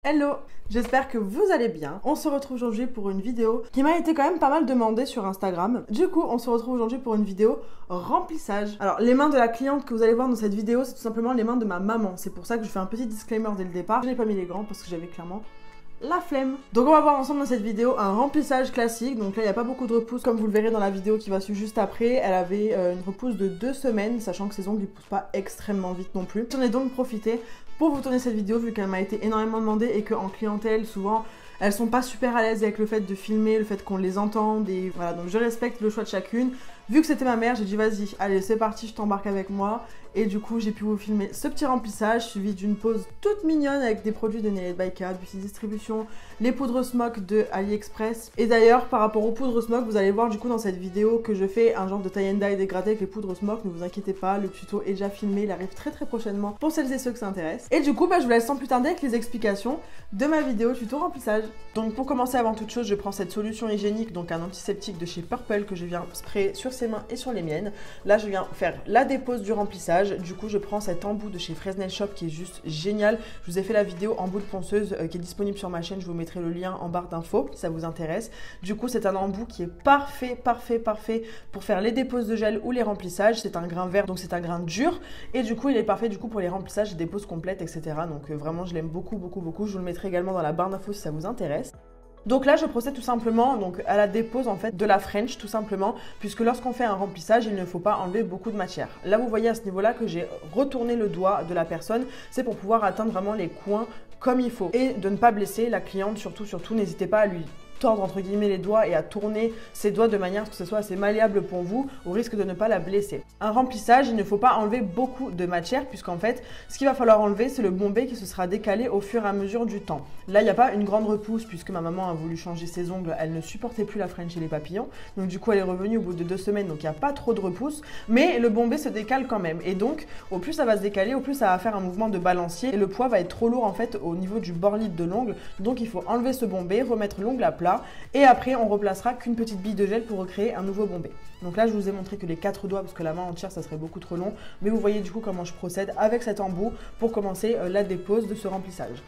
Hello, j'espère que vous allez bien. On se retrouve aujourd'hui pour une vidéo qui m'a été quand même pas mal demandée sur Instagram. Du coup, on se retrouve aujourd'hui pour une vidéo remplissage. Alors, les mains de la cliente que vous allez voir dans cette vidéo, c'est tout simplement les mains de ma maman. C'est pour ça que je fais un petit disclaimer dès le départ. Je n'ai pas mis les grands parce que j'avais clairement la flemme. Donc on va voir ensemble dans cette vidéo un remplissage classique. Donc là il n'y a pas beaucoup de repousse comme vous le verrez dans la vidéo qui va suivre juste après. Elle avait une repousse de 2 semaines, sachant que ses ongles ne poussent pas extrêmement vite non plus. J'en ai donc profité pour vous tourner cette vidéo vu qu'elle m'a été énormément demandée et qu'en clientèle souvent elles sont pas super à l'aise avec le fait de filmer, le fait qu'on les entende et voilà. Donc je respecte le choix de chacune. Vu que c'était ma mère, j'ai dit vas-y, allez c'est parti, je t'embarque avec moi. Et du coup j'ai pu vous filmer ce petit remplissage suivi d'une pause toute mignonne avec des produits de Nail by Kat, Beauty Distribution, les poudres Smoke de AliExpress. Et d'ailleurs par rapport aux poudres Smoke, vous allez voir du coup dans cette vidéo que je fais un genre de tie and dye dégradé avec les poudres Smoke. Ne vous inquiétez pas, le tuto est déjà filmé, il arrive très prochainement pour celles et ceux que ça intéresse. Et du coup je vous laisse sans plus tarder avec les explications de ma vidéo tuto remplissage. Donc pour commencer, avant toute chose, je prends cette solution hygiénique, donc un antiseptique de chez Purple que je viens sprayer sur ses mains et sur les miennes. Là je viens faire la dépose du remplissage. Du coup je prends cet embout de chez Fresnel Shop qui est juste génial. Je vous ai fait la vidéo embout de ponceuse qui est disponible sur ma chaîne, je vous mettrai le lien en barre d'infos si ça vous intéresse. Du coup c'est un embout qui est parfait pour faire les déposes de gel ou les remplissages. C'est un grain vert donc c'est un grain dur et du coup il est parfait du coup pour les remplissages, déposes complètes etc. Donc vraiment je l'aime beaucoup. Je vous le mettrai également dans la barre d'infos si ça vous intéresse. Donc là je procède tout simplement donc à la dépose en fait de la French tout simplement, puisque lorsqu'on fait un remplissage il ne faut pas enlever beaucoup de matière. Là vous voyez à ce niveau là que j'ai retourné le doigt de la personne, c'est pour pouvoir atteindre vraiment les coins comme il faut et de ne pas blesser la cliente. Surtout n'hésitez pas à lui tordre entre guillemets les doigts et à tourner ses doigts de manière à ce que ce soit assez malléable pour vous, au risque de ne pas la blesser. Un remplissage, il ne faut pas enlever beaucoup de matière puisqu'en fait ce qu'il va falloir enlever c'est le bombé qui se sera décalé au fur et à mesure du temps. Là il n'y a pas une grande repousse puisque ma maman a voulu changer ses ongles, elle ne supportait plus la French et les papillons, donc du coup elle est revenue au bout de 2 semaines, donc il n'y a pas trop de repousse, mais le bombé se décale quand même et donc au plus ça va se décaler, au plus ça va faire un mouvement de balancier et le poids va être trop lourd en fait au niveau du bord libre de l'ongle, donc il faut enlever ce bombé, remettre l'ongle à plat et après on replacera qu'une petite bille de gel pour recréer un nouveau bombé. Donc là je vous ai montré que les 4 doigts parce que la main entière ça serait beaucoup trop long, mais vous voyez du coup comment je procède avec cet embout pour commencer la dépose de ce remplissage.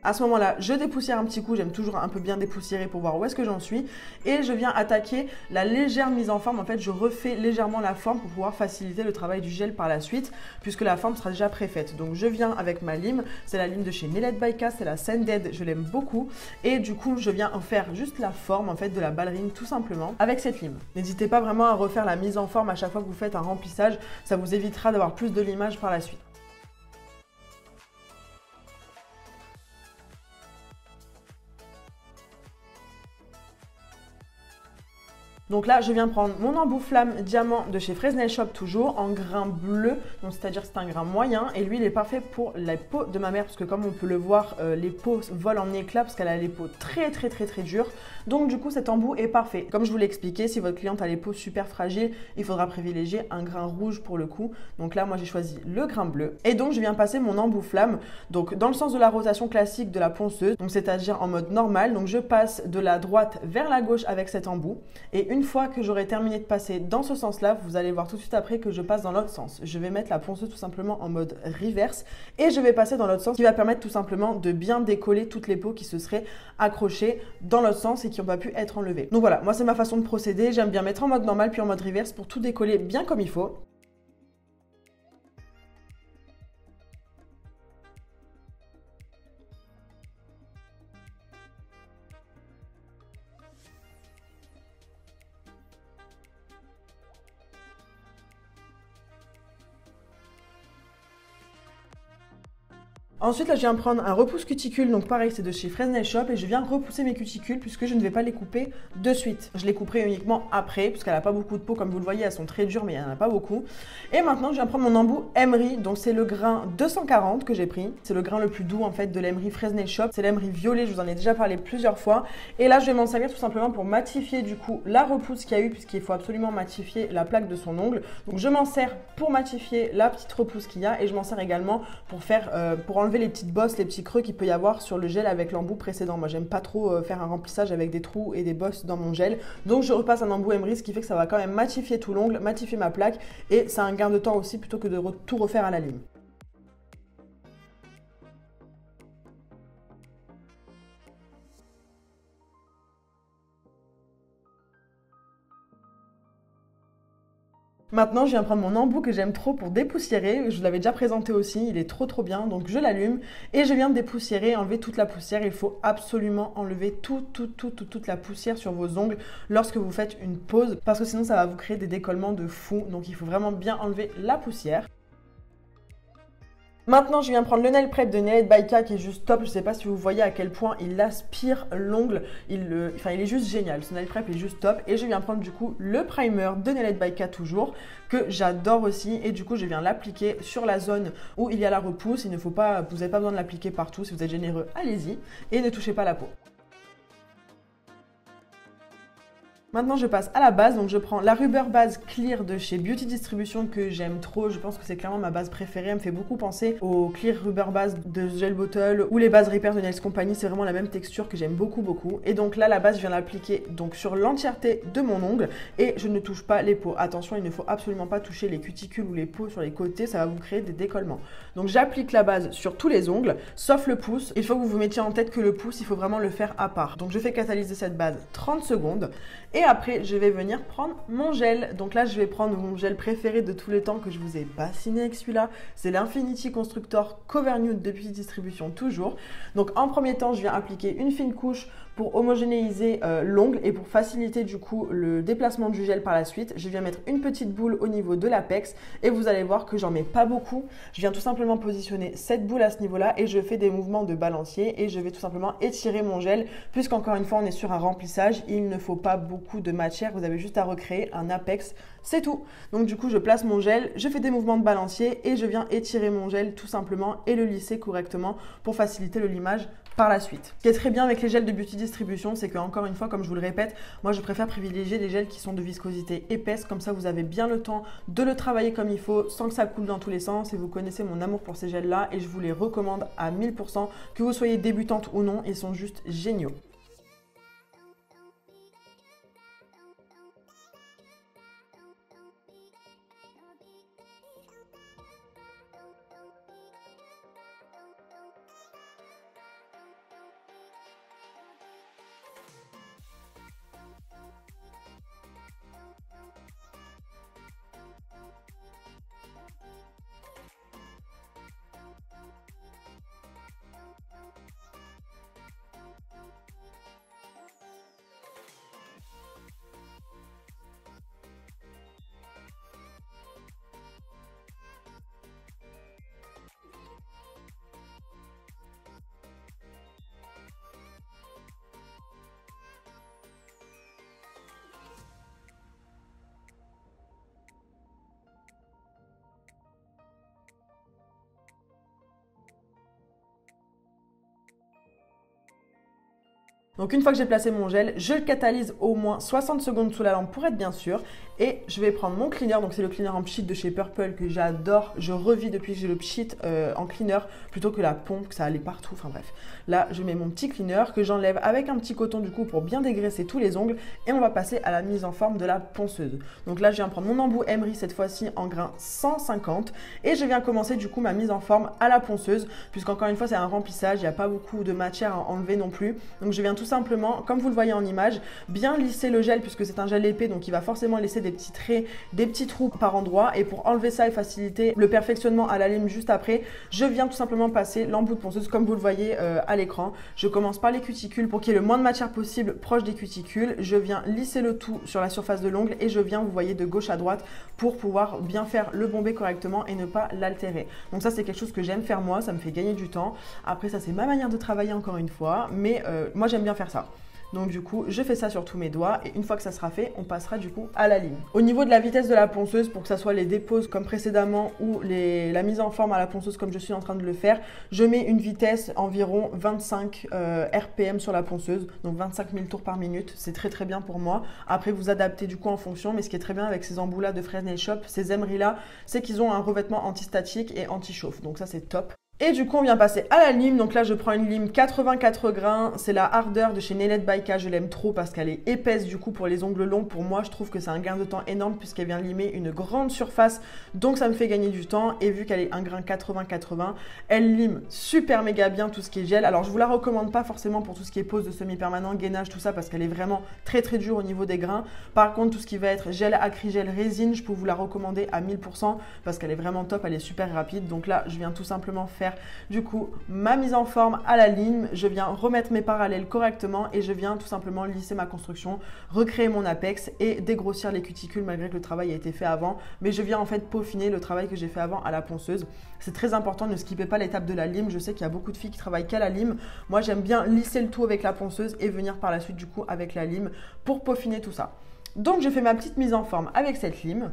À ce moment-là, je dépoussière un petit coup, j'aime toujours un peu bien dépoussiérer pour voir où est-ce que j'en suis. Et je viens attaquer la légère mise en forme. En fait, je refais légèrement la forme pour pouvoir faciliter le travail du gel par la suite, puisque la forme sera déjà préfaite. Donc je viens avec ma lime, c'est la lime de chez Nail by Kat, c'est la Sanded, je l'aime beaucoup. Et du coup, je viens en faire juste la forme en fait de la ballerine tout simplement avec cette lime. N'hésitez pas vraiment à refaire la mise en forme à chaque fois que vous faites un remplissage, ça vous évitera d'avoir plus de limage par la suite. Donc là, je viens prendre mon embout flamme diamant de chez Fresnel Shop toujours en grain bleu, donc c'est-à-dire c'est un grain moyen et lui il est parfait pour la peau de ma mère parce que comme on peut le voir, les peaux volent en éclats parce qu'elle a les peaux très dures. Donc du coup cet embout est parfait. Comme je vous l'ai expliqué, si votre cliente a les peaux super fragiles, il faudra privilégier un grain rouge pour le coup. Donc là moi j'ai choisi le grain bleu et donc je viens passer mon embout flamme donc dans le sens de la rotation classique de la ponceuse, donc c'est-à-dire en mode normal. Donc je passe de la droite vers la gauche avec cet embout et une fois que j'aurai terminé de passer dans ce sens-là, vous allez voir tout de suite après que je passe dans l'autre sens. Je vais mettre la ponceuse tout simplement en mode reverse et je vais passer dans l'autre sens qui va permettre tout simplement de bien décoller toutes les peaux qui se seraient accrochées dans l'autre sens et qui n'ont pas pu être enlevées. Donc voilà, moi c'est ma façon de procéder. J'aime bien mettre en mode normal puis en mode reverse pour tout décoller bien comme il faut. Ensuite, là, je viens prendre un repousse cuticule, donc pareil, c'est de chez Fresnel Shop et je viens repousser mes cuticules puisque je ne vais pas les couper de suite. Je les couperai uniquement après puisqu'elle n'a pas beaucoup de peau, comme vous le voyez, elles sont très dures mais il n'y en a pas beaucoup. Et maintenant, je viens prendre mon embout Emery, donc c'est le grain 240 que j'ai pris. C'est le grain le plus doux en fait de l'Emery Fresnel Shop, c'est l'Emery violet, je vous en ai déjà parlé plusieurs fois. Et là, je vais m'en servir tout simplement pour matifier du coup la repousse qu'il y a eu puisqu'il faut absolument matifier la plaque de son ongle. Donc je m'en sers pour matifier la petite repousse qu'il y a et je m'en sers également pour enlever enlever les petites bosses, les petits creux qu'il peut y avoir sur le gel avec l'embout précédent. Moi j'aime pas trop faire un remplissage avec des trous et des bosses dans mon gel, donc je repasse un embout Emery, ce qui fait que ça va quand même matifier tout l'ongle, matifier ma plaque, et c'est un gain de temps aussi plutôt que de tout refaire à la lime. Maintenant, je viens prendre mon embout que j'aime trop pour dépoussiérer. Je vous l'avais déjà présenté aussi, il est trop bien. Donc je l'allume et je viens de dépoussiérer, enlever toute la poussière. Il faut absolument enlever toute la poussière sur vos ongles lorsque vous faites une pause, parce que sinon ça va vous créer des décollements de fou. Donc il faut vraiment bien enlever la poussière. Maintenant, je viens prendre le Nail Prep de Nail by K qui est juste top. Je ne sais pas si vous voyez à quel point il aspire l'ongle. Il est juste génial. Ce Nail Prep est juste top. Et je viens prendre du coup le primer de Nail by K toujours, que j'adore aussi. Et du coup, je viens l'appliquer sur la zone où il y a la repousse. Vous n'avez pas besoin de l'appliquer partout. Si vous êtes généreux, allez-y. Et ne touchez pas la peau. Maintenant, je passe à la base. Donc, je prends la Rubber Base Clear de chez Beauty Distribution que j'aime trop. Je pense que c'est clairement ma base préférée. Elle me fait beaucoup penser au Clear Rubber Base de Gel Bottle ou les bases Repair de Nails Company. C'est vraiment la même texture que j'aime beaucoup. Et donc là, la base, je viens l'appliquer donc sur l'entièreté de mon ongle et je ne touche pas les peaux. Attention, il ne faut absolument pas toucher les cuticules ou les peaux sur les côtés. Ça va vous créer des décollements. Donc, j'applique la base sur tous les ongles, sauf le pouce. Il faut que vous vous mettiez en tête que le pouce, il faut vraiment le faire à part. Donc, je fais catalyser cette base 30 secondes. Et après, je vais venir prendre mon gel. Donc là, je vais prendre mon gel préféré de tous les temps que je vous ai bassiné avec celui-là. C'est l'Infinity Constructor Cover Nude de Beauty Distribution toujours. Donc en premier temps, je viens appliquer une fine couche pour homogénéiser l'ongle et pour faciliter du coup le déplacement du gel par la suite. Je viens mettre une petite boule au niveau de l'apex et vous allez voir que j'en mets pas beaucoup. Je viens tout simplement positionner cette boule à ce niveau-là et je fais des mouvements de balancier et je vais tout simplement étirer mon gel puisqu'encore une fois, on est sur un remplissage. Il ne faut pas beaucoup de matière. Vous avez juste à recréer un apex. C'est tout. Donc du coup, je place mon gel, je fais des mouvements de balancier et je viens étirer mon gel tout simplement et le lisser correctement pour faciliter le limage par la suite. Ce qui est très bien avec les gels de Beauty Distribution, c'est que encore une fois, comme je vous le répète, moi je préfère privilégier les gels qui sont de viscosité épaisse, comme ça vous avez bien le temps de le travailler comme il faut, sans que ça coule dans tous les sens, et vous connaissez mon amour pour ces gels là, et je vous les recommande à 1000%, que vous soyez débutante ou non, ils sont juste géniaux. Donc une fois que j'ai placé mon gel, je le catalyse au moins 60 secondes sous la lampe pour être bien sûr. Et je vais prendre mon cleaner, donc c'est le cleaner en pchit de chez Purple que j'adore. Je revis depuis que j'ai le pchit en cleaner plutôt que la pompe, que ça allait partout, enfin bref. Là, je mets mon petit cleaner que j'enlève avec un petit coton du coup pour bien dégraisser tous les ongles. Et on va passer à la mise en forme de la ponceuse. Donc là, je viens prendre mon embout Emery cette fois-ci en grain 150. Et je viens commencer du coup ma mise en forme à la ponceuse, puisqu'encore une fois, c'est un remplissage, il n'y a pas beaucoup de matière à enlever non plus. Donc je viens tout simplement, comme vous le voyez en image, bien lisser le gel puisque c'est un gel épais, donc il va forcément laisser des petits traits, des petits trous par endroit. Et pour enlever ça et faciliter le perfectionnement à la lime juste après, je viens tout simplement passer l'embout de ponceuse comme vous le voyez à l'écran. Je commence par les cuticules pour qu'il y ait le moins de matière possible proche des cuticules. Je viens lisser le tout sur la surface de l'ongle et je viens, vous voyez, de gauche à droite pour pouvoir bien faire le bombé correctement et ne pas l'altérer. Donc ça, c'est quelque chose que j'aime faire moi, ça me fait gagner du temps. Après ça, c'est ma manière de travailler encore une fois, mais moi j'aime bien faire ça. Donc du coup, je fais ça sur tous mes doigts et une fois que ça sera fait, on passera du coup à la lime. Au niveau de la vitesse de la ponceuse, pour que ça soit les déposes comme précédemment ou la mise en forme à la ponceuse comme je suis en train de le faire, je mets une vitesse environ 25 RPM sur la ponceuse, donc 25 000 tours par minute. C'est très bien pour moi. Après, vous adaptez du coup en fonction, mais ce qui est très bien avec ces embouts là de Fresnel Shop, ces Emery là, c'est qu'ils ont un revêtement antistatique et anti-chauffe. Donc ça, c'est top. Et du coup, on vient passer à la lime. Donc là, je prends une lime 84 grains. C'est la Ardeur de chez Nailed by K. Je l'aime trop parce qu'elle est épaisse du coup pour les ongles longs. Pour moi, je trouve que c'est un gain de temps énorme puisqu'elle vient limer une grande surface. Donc ça me fait gagner du temps. Et vu qu'elle est un grain 80-80, elle lime super méga bien tout ce qui est gel. Alors, je vous la recommande pas forcément pour tout ce qui est pose de semi-permanent, gainage, tout ça parce qu'elle est vraiment très très dure au niveau des grains. Par contre, tout ce qui va être gel, acrygel, résine, je peux vous la recommander à 1000% parce qu'elle est vraiment top. Elle est super rapide. Donc là, je viens tout simplement faire du coup ma mise en forme à la lime, je viens remettre mes parallèles correctement et je viens tout simplement lisser ma construction, recréer mon apex et dégrossir les cuticules malgré que le travail a été fait avant, mais je viens en fait peaufiner le travail que j'ai fait avant à la ponceuse. C'est très important, ne skippez pas l'étape de la lime, je sais qu'il y a beaucoup de filles qui travaillent qu'à la lime, moi j'aime bien lisser le tout avec la ponceuse et venir par la suite du coup avec la lime pour peaufiner tout ça. Donc je fais ma petite mise en forme avec cette lime.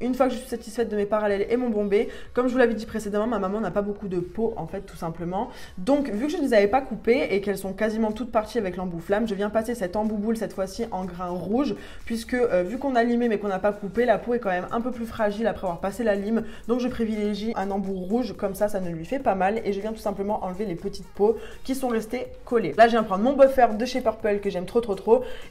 Une fois que je suis satisfaite de mes parallèles et mon bombé, comme je vous l'avais dit précédemment, ma maman n'a pas beaucoup de peau en fait tout simplement. Donc vu que je ne les avais pas coupées et qu'elles sont quasiment toutes parties avec l'embout flamme, je viens passer cette embouboule cette fois-ci en grain rouge puisque vu qu'on a limé mais qu'on n'a pas coupé, la peau est quand même un peu plus fragile après avoir passé la lime. Donc je privilégie un embout rouge, comme ça ne lui fait pas mal et je viens tout simplement enlever les petites peaux qui sont restées collées. Là je viens prendre mon buffer de chez Purple que j'aime trop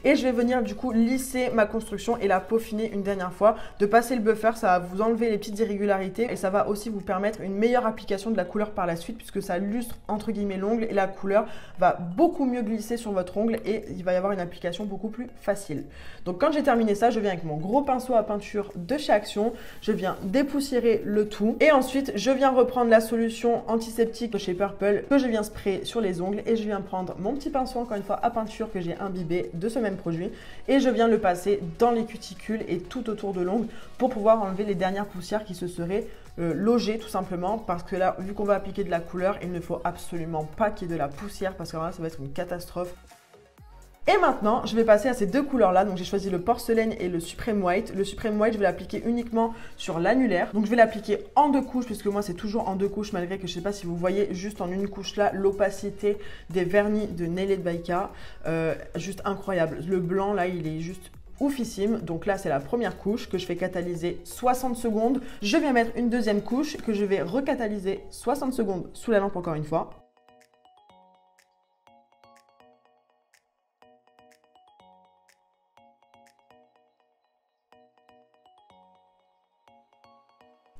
et je vais venir du coup lisser ma construction et la peaufiner une dernière fois. De passer le buffer, ça va vous enlever les petites irrégularités et ça va aussi vous permettre une meilleure application de la couleur par la suite puisque ça lustre entre guillemets l'ongle et la couleur va beaucoup mieux glisser sur votre ongle et il va y avoir une application beaucoup plus facile. Donc quand j'ai terminé ça, je viens avec mon gros pinceau à peinture de chez Action, je viens dépoussiérer le tout et ensuite je viens reprendre la solution antiseptique de chez Purple que je viens sprayer sur les ongles et je viens prendre mon petit pinceau encore une fois à peinture que j'ai imbibé de ce même produit et je viens le passer dans les cuticules et tout autour de l'ongle pour pouvoir enlever les dernières poussières qui se seraient logées tout simplement parce que là vu qu'on va appliquer de la couleur il ne faut absolument pas qu'il y ait de la poussière parce que là ça va être une catastrophe. Et maintenant, je vais passer à ces deux couleurs-là. Donc, j'ai choisi le porcelaine et le supreme white. Le supreme white, je vais l'appliquer uniquement sur l'annulaire. Donc, je vais l'appliquer en deux couches, puisque moi, c'est toujours en deux couches, malgré que je ne sais pas si vous voyez juste en une couche là l'opacité des vernis de Nailed by K. Juste incroyable. Le blanc, là, il est juste oufissime. Donc là, c'est la première couche que je fais catalyser 60 secondes. Je viens mettre une deuxième couche que je vais recatalyser 60 secondes sous la lampe encore une fois.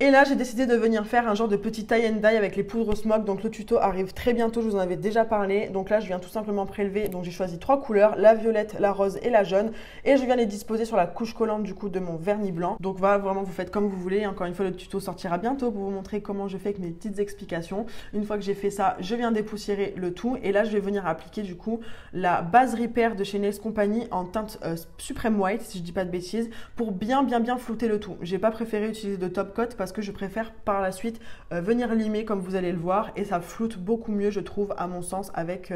Et là, j'ai décidé de venir faire un genre de petit tie and dye avec les poudres smoke. Donc le tuto arrive très bientôt, je vous en avais déjà parlé. Donc là, je viens tout simplement prélever. Donc j'ai choisi trois couleurs, la violette, la rose et la jaune. Et je viens les disposer sur la couche collante du coup de mon vernis blanc. Donc voilà, vraiment, vous faites comme vous voulez. Encore une fois, le tuto sortira bientôt pour vous montrer comment je fais avec mes petites explications. Une fois que j'ai fait ça, je viens dépoussiérer le tout. Et là, je vais venir appliquer du coup la base Repair de chez Nails Company en teinte Supreme White, si je dis pas de bêtises, pour bien flouter le tout. J'ai pas préféré utiliser de top coat parce que je préfère par la suite venir limer comme vous allez le voir et ça floute beaucoup mieux je trouve à mon sens avec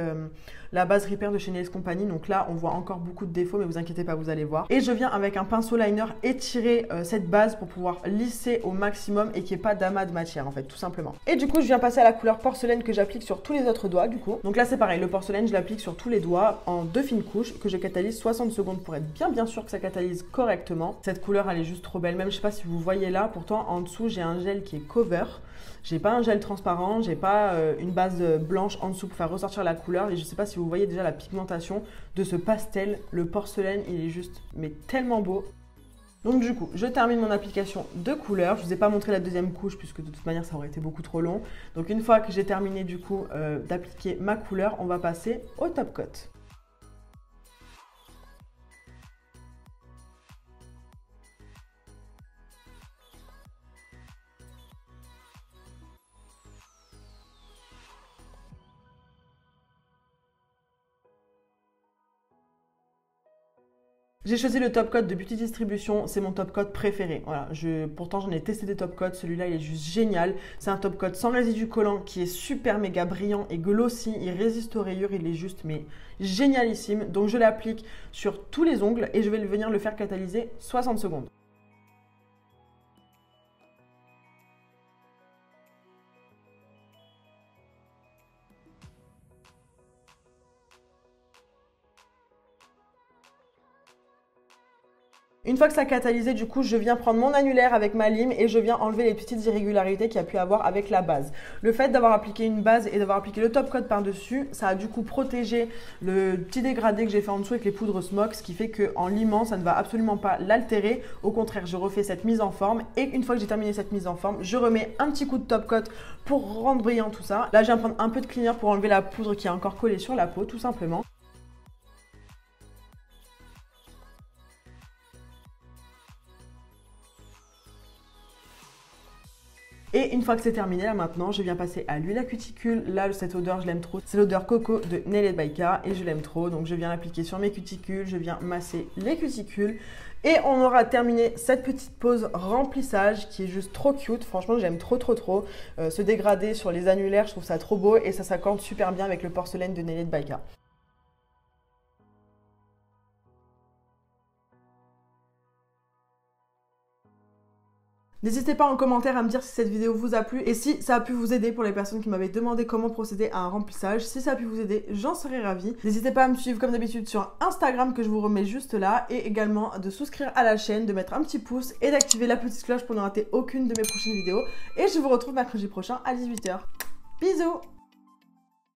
la base Repair de chez Nails Company. Donc là on voit encore beaucoup de défauts mais vous inquiétez pas, vous allez voir. Et je viens avec un pinceau liner étirer cette base pour pouvoir lisser au maximum et qu'il n'y ait pas d'amas de matière en fait tout simplement. Et du coup je viens passer à la couleur porcelaine que j'applique sur tous les autres doigts du coup. Donc là c'est pareil, le porcelaine je l'applique sur tous les doigts en 2 fines couches que je catalyse 60 secondes pour être bien sûr que ça catalyse correctement. Cette couleur elle est juste trop belle, même je sais pas si vous voyez là, pourtant en dessous j'ai un gel qui est cover. J'ai pas un gel transparent, j'ai pas une base blanche en dessous pour faire ressortir la couleur et je sais pas si vous voyez déjà la pigmentation de ce pastel. Le porcelaine il est juste mais tellement beau. Donc du coup, je termine mon application de couleur. Je ne vous ai pas montré la deuxième couche puisque de toute manière ça aurait été beaucoup trop long. Donc une fois que j'ai terminé du coup d'appliquer ma couleur, on va passer au top coat. J'ai choisi le top coat de Beauty Distribution, c'est mon top coat préféré. Voilà, pourtant j'en ai testé des top coats, celui-là il est juste génial. C'est un top coat sans résidu collant qui est super méga brillant et glossy, il résiste aux rayures, il est juste mais génialissime. Donc je l'applique sur tous les ongles et je vais venir le faire catalyser 60 secondes. Une fois que ça a catalysé, du coup, je viens prendre mon annulaire avec ma lime et je viens enlever les petites irrégularités qu'il y a pu avoir avec la base. Le fait d'avoir appliqué une base et d'avoir appliqué le top coat par-dessus, ça a du coup protégé le petit dégradé que j'ai fait en dessous avec les poudres Smok, ce qui fait qu'en limant, ça ne va absolument pas l'altérer. Au contraire, je refais cette mise en forme et une fois que j'ai terminé cette mise en forme, je remets un petit coup de top coat pour rendre brillant tout ça. Là, je viens prendre un peu de cleaner pour enlever la poudre qui est encore collée sur la peau, tout simplement. Et une fois que c'est terminé, là maintenant, je viens passer à l'huile à cuticule. Là, cette odeur, je l'aime trop. C'est l'odeur coco de Nail by K et je l'aime trop. Donc, je viens l'appliquer sur mes cuticules. Je viens masser les cuticules. Et on aura terminé cette petite pause remplissage qui est juste trop cute. Franchement, j'aime trop. Ce dégradé sur les annulaires, je trouve ça trop beau et ça s'accorde super bien avec le porcelaine de Nail by K. N'hésitez pas en commentaire à me dire si cette vidéo vous a plu et si ça a pu vous aider pour les personnes qui m'avaient demandé comment procéder à un remplissage. Si ça a pu vous aider, j'en serais ravie. N'hésitez pas à me suivre comme d'habitude sur Instagram que je vous remets juste là et également de souscrire à la chaîne, de mettre un petit pouce et d'activer la petite cloche pour ne rater aucune de mes prochaines vidéos. Et je vous retrouve mercredi prochain à 18 h. Bisous!